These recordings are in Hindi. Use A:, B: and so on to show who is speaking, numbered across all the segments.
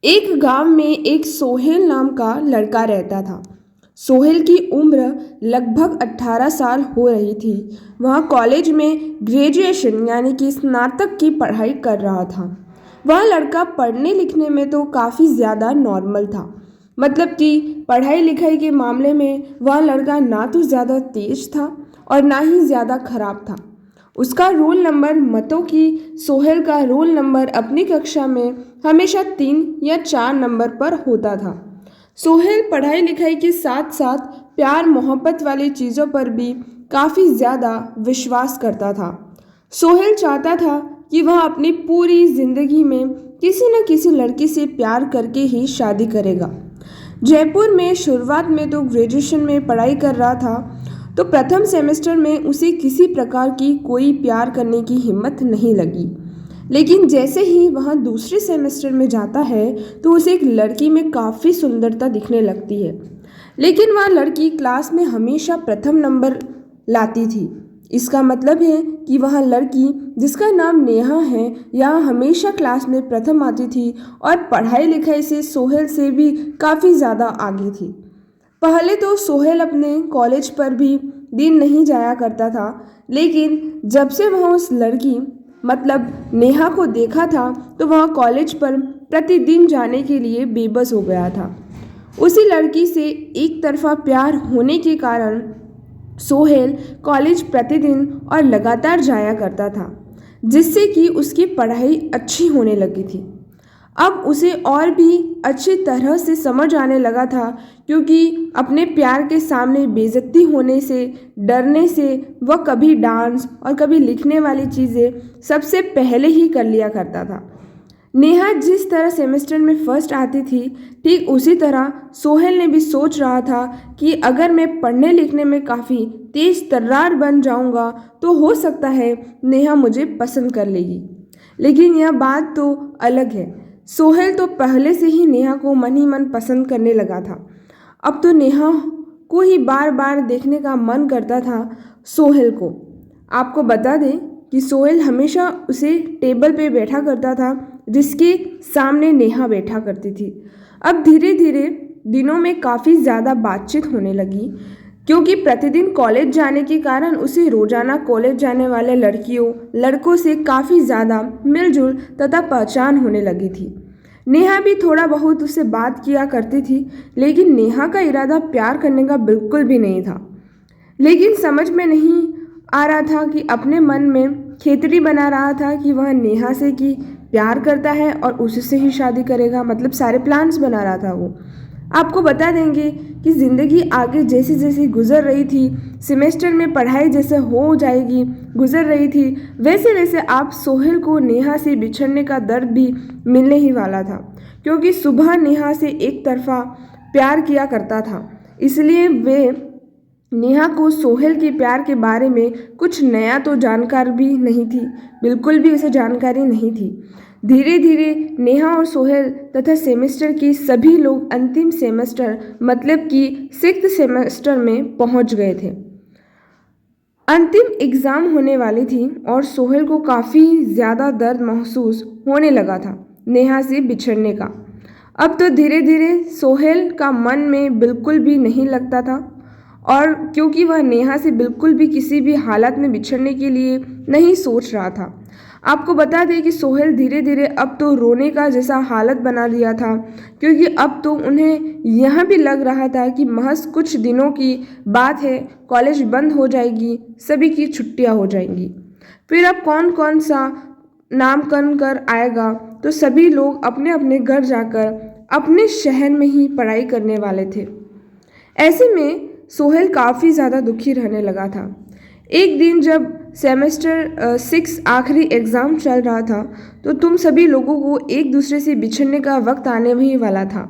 A: एक गांव में एक सोहेल नाम का लड़का रहता था। सोहेल की उम्र लगभग 18 साल हो रही थी। वह कॉलेज में ग्रेजुएशन यानी कि स्नातक की पढ़ाई कर रहा था। वह लड़का पढ़ने लिखने में तो काफ़ी ज़्यादा नॉर्मल था। मतलब कि पढ़ाई लिखाई के मामले में वह लड़का ना तो ज़्यादा तेज था और ना ही ज़्यादा खराब था। उसका रोल नंबर मतों की सोहेल का रोल नंबर अपनी कक्षा में हमेशा 3 या 4 नंबर पर होता था। सोहेल पढ़ाई लिखाई के साथ साथ प्यार मोहब्बत वाली चीज़ों पर भी काफ़ी ज़्यादा विश्वास करता था। सोहेल चाहता था कि वह अपनी पूरी ज़िंदगी में किसी न किसी लड़की से प्यार करके ही शादी करेगा। जयपुर में शुरुआत में तो ग्रेजुएशन में पढ़ाई कर रहा था, तो प्रथम सेमेस्टर में उसे किसी प्रकार की कोई प्यार करने की हिम्मत नहीं लगी। लेकिन जैसे ही वह दूसरे सेमेस्टर में जाता है तो उसे एक लड़की में काफ़ी सुंदरता दिखने लगती है। लेकिन वह लड़की क्लास में हमेशा प्रथम नंबर लाती थी। इसका मतलब है कि वह लड़की जिसका नाम नेहा है यह हमेशा क्लास में प्रथम आती थी और पढ़ाई लिखाई से सोहेल से भी काफ़ी ज़्यादा आगे थी। पहले तो सोहेल अपने कॉलेज पर भी दिन नहीं जाया करता था, लेकिन जब से वह उस लड़की मतलब नेहा को देखा था तो वह कॉलेज पर प्रतिदिन जाने के लिए बेबस हो गया था। उसी लड़की से एक तरफा प्यार होने के कारण सोहेल कॉलेज प्रतिदिन और लगातार जाया करता था, जिससे कि उसकी पढ़ाई अच्छी होने लगी थी। अब उसे और भी अच्छी तरह से समझ आने लगा था, क्योंकि अपने प्यार के सामने बेइज्जती होने से डरने से वह कभी डांस और कभी लिखने वाली चीज़ें सबसे पहले ही कर लिया करता था। नेहा जिस तरह सेमेस्टर में फर्स्ट आती थी, ठीक उसी तरह सोहेल ने भी सोच रहा था कि अगर मैं पढ़ने लिखने में काफ़ी तेज तर्रार बन जाऊंगा तो हो सकता है नेहा मुझे पसंद कर लेगी। लेकिन यह बात तो अलग है। सोहेल तो पहले से ही नेहा को मन ही मन पसंद करने लगा था। अब तो नेहा को ही बार बार देखने का मन करता था सोहेल को। आपको बता दें कि सोहेल हमेशा उसे टेबल पे बैठा करता था जिसके सामने नेहा बैठा करती थी। अब धीरे धीरे दिनों में काफ़ी ज़्यादा बातचीत होने लगी, क्योंकि प्रतिदिन कॉलेज जाने के कारण उसे रोजाना कॉलेज जाने वाले लड़कियों लड़कों से काफ़ी ज़्यादा मिलजुल तथा पहचान होने लगी थी। नेहा भी थोड़ा बहुत उससे बात किया करती थी, लेकिन नेहा का इरादा प्यार करने का बिल्कुल भी नहीं था। लेकिन समझ में नहीं आ रहा था कि अपने मन में खेतरी बना रहा था कि वह नेहा से कि प्यार करता है और उसी से ही शादी करेगा, मतलब सारे प्लान्स बना रहा था वो। आपको बता देंगे कि ज़िंदगी आगे जैसे जैसे गुजर रही थी, सेमेस्टर में पढ़ाई जैसे हो जाएगी गुजर रही थी, वैसे वैसे आप सोहेल को नेहा से बिछड़ने का दर्द भी मिलने ही वाला था। क्योंकि सुबह नेहा से एक तरफा प्यार किया करता था, इसलिए वे नेहा को सोहेल के प्यार के बारे में कुछ नया तो जानकार भी नहीं थी, बिल्कुल भी उसे जानकारी नहीं थी। धीरे धीरे नेहा और सोहेल तथा सेमेस्टर के सभी लोग अंतिम सेमेस्टर मतलब कि 6th सेमेस्टर में पहुंच गए थे। अंतिम एग्ज़ाम होने वाली थी और सोहेल को काफ़ी ज़्यादा दर्द महसूस होने लगा था नेहा से बिछड़ने का। अब तो धीरे धीरे सोहेल का मन में बिल्कुल भी नहीं लगता था, और क्योंकि वह नेहा से बिल्कुल भी किसी भी हालत में बिछड़ने के लिए नहीं सोच रहा था। आपको बता दें कि सोहेल धीरे धीरे अब तो रोने का जैसा हालत बना दिया था, क्योंकि अब तो उन्हें यह भी लग रहा था कि महज कुछ दिनों की बात है, कॉलेज बंद हो जाएगी, सभी की छुट्टियां हो जाएंगी। फिर अब कौन कौन सा नामकरण कर आएगा, तो सभी लोग अपने अपने घर जाकर अपने शहर में ही पढ़ाई करने वाले थे। ऐसे में सोहेल काफ़ी ज़्यादा दुखी रहने लगा था। एक दिन जब सेमेस्टर 6 आखिरी एग्ज़ाम चल रहा था, तो तुम सभी लोगों को एक दूसरे से बिछड़ने का वक्त आने ही वाला था।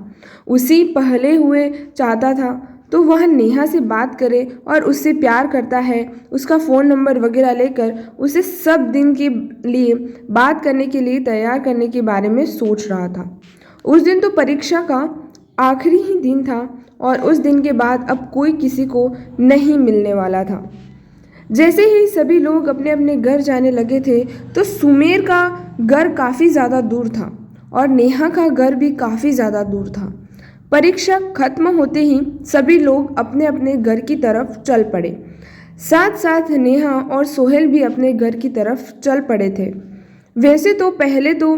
A: उसी पहले हुए चाहता था तो वह नेहा से बात करे और उससे प्यार करता है, उसका फ़ोन नंबर वगैरह लेकर उसे सब दिन के लिए बात करने के लिए तैयार करने के बारे में सोच रहा था। उस दिन तो परीक्षा का आखिरी ही दिन था और उस दिन के बाद अब कोई किसी को नहीं मिलने वाला था। जैसे ही सभी लोग अपने अपने घर जाने लगे थे, तो सुमेर का घर काफ़ी ज़्यादा दूर था और नेहा का घर भी काफ़ी ज़्यादा दूर था। परीक्षा खत्म होते ही सभी लोग अपने अपने घर की तरफ चल पड़े। साथ साथ नेहा और सोहेल भी अपने घर की तरफ चल पड़े थे। वैसे तो पहले तो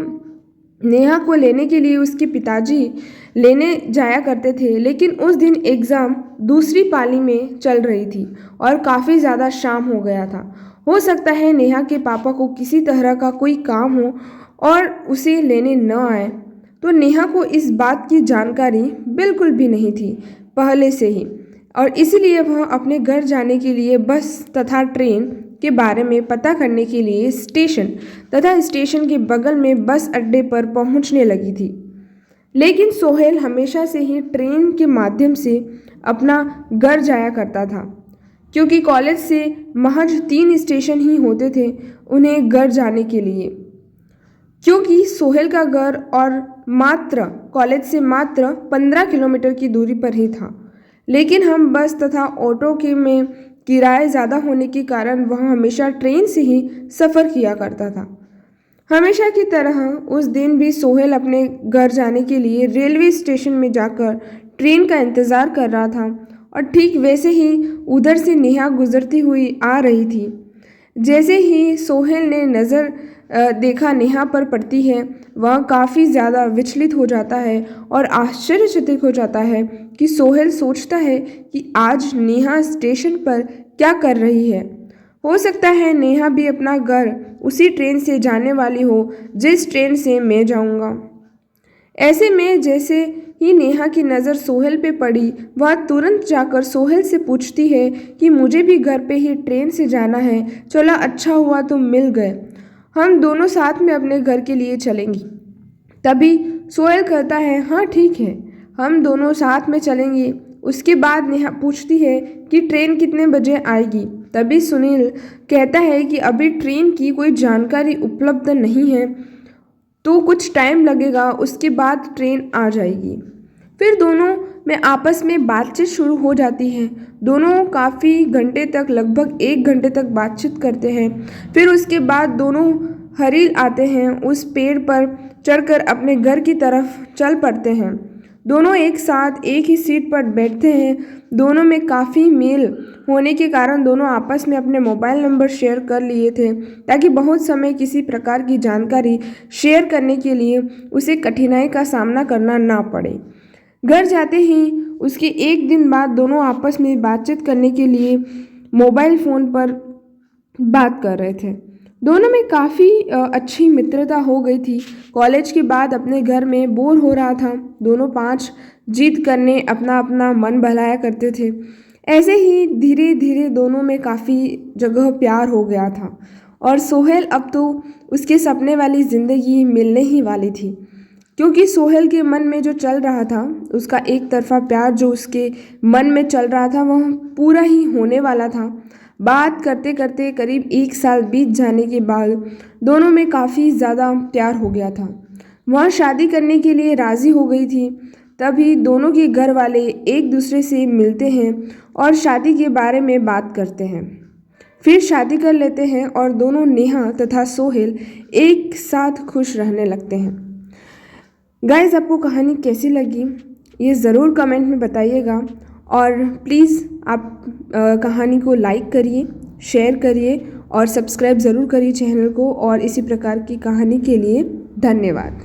A: नेहा को लेने के लिए उसके पिताजी लेने जाया करते थे, लेकिन उस दिन एग्ज़ाम दूसरी पाली में चल रही थी और काफ़ी ज़्यादा शाम हो गया था। हो सकता है नेहा के पापा को किसी तरह का कोई काम हो और उसे लेने न आए। तो नेहा को इस बात की जानकारी बिल्कुल भी नहीं थी पहले से ही, और इसीलिए वह अपने घर जाने के लिए बस तथा ट्रेन के बारे में पता करने के लिए स्टेशन तथा स्टेशन के बगल में बस अड्डे पर पहुंचने लगी थी। लेकिन सोहेल हमेशा से ही ट्रेन के माध्यम से अपना घर जाया करता था, क्योंकि कॉलेज से महज 3 स्टेशन ही होते थे उन्हें घर जाने के लिए। क्योंकि सोहेल का घर और मात्र कॉलेज से मात्र 15 किलोमीटर की दूरी पर ही था, लेकिन हम बस तथा ऑटो के में किराए ज़्यादा होने के कारण वह हमेशा ट्रेन से ही सफ़र किया करता था। हमेशा की तरह उस दिन भी सोहेल अपने घर जाने के लिए रेलवे स्टेशन में जाकर ट्रेन का इंतज़ार कर रहा था, और ठीक वैसे ही उधर से नेहा गुजरती हुई आ रही थी। जैसे ही सोहेल ने नज़र देखा नेहा पर पड़ती है, वह काफ़ी ज़्यादा विचलित हो जाता है और आश्चर्यचकित हो जाता है कि सोहेल सोचता है कि आज नेहा स्टेशन पर क्या कर रही है। हो सकता है नेहा भी अपना घर उसी ट्रेन से जाने वाली हो जिस ट्रेन से मैं जाऊंगा। ऐसे में जैसे ही नेहा की नज़र सोहेल पे पड़ी, वह तुरंत जाकर सोहेल से पूछती है कि मुझे भी घर पे ही ट्रेन से जाना है, चला अच्छा हुआ तुम मिल गए, हम दोनों साथ में अपने घर के लिए चलेंगी। तभी सोहेल कहता है हाँ ठीक है, हम दोनों साथ में चलेंगे। उसके बाद नेहा पूछती है कि ट्रेन कितने बजे आएगी। तभी सुनील कहता है कि अभी ट्रेन की कोई जानकारी उपलब्ध नहीं है, तो कुछ टाइम लगेगा, उसके बाद ट्रेन आ जाएगी। फिर दोनों में आपस में बातचीत शुरू हो जाती है। दोनों काफ़ी घंटे तक, लगभग 1 घंटे तक बातचीत करते हैं। फिर उसके बाद दोनों हरिल आते हैं, उस पेड़ पर चढ़कर अपने घर की तरफ चल पड़ते हैं। दोनों एक साथ एक ही सीट पर बैठते हैं। दोनों में काफ़ी मेल होने के कारण दोनों आपस में अपने मोबाइल नंबर शेयर कर लिए थे, ताकि बहुत समय किसी प्रकार की जानकारी शेयर करने के लिए उसे कठिनाई का सामना करना ना पड़े। घर जाते ही उसके 1 दिन बाद दोनों आपस में बातचीत करने के लिए मोबाइल फ़ोन पर बात कर रहे थे। दोनों में काफ़ी अच्छी मित्रता हो गई थी। कॉलेज के बाद अपने घर में बोर हो रहा था, दोनों 5 जीत करने अपना अपना मन बहलाया करते थे। ऐसे ही धीरे धीरे दोनों में काफ़ी जगह प्यार हो गया था, और सोहेल अब तो उसके सपने वाली ज़िंदगी मिलने ही वाली थी, क्योंकि सोहेल के मन में जो चल रहा था, उसका एक तरफा प्यार जो उसके मन में चल रहा था, वह पूरा ही होने वाला था। बात करते करते करीब 1 साल बीत जाने के बाद दोनों में काफ़ी ज़्यादा प्यार हो गया था। वह शादी करने के लिए राज़ी हो गई थी। तभी दोनों के घर वाले एक दूसरे से मिलते हैं और शादी के बारे में बात करते हैं। फिर शादी कर लेते हैं और दोनों नेहा तथा सोहेल एक साथ खुश रहने लगते हैं। गाइस, आपको कहानी कैसी लगी ये ज़रूर कमेंट में बताइएगा, और प्लीज़ आप कहानी को लाइक करिए, शेयर करिए और सब्सक्राइब ज़रूर करिए चैनल को। और इसी प्रकार की कहानी के लिए धन्यवाद।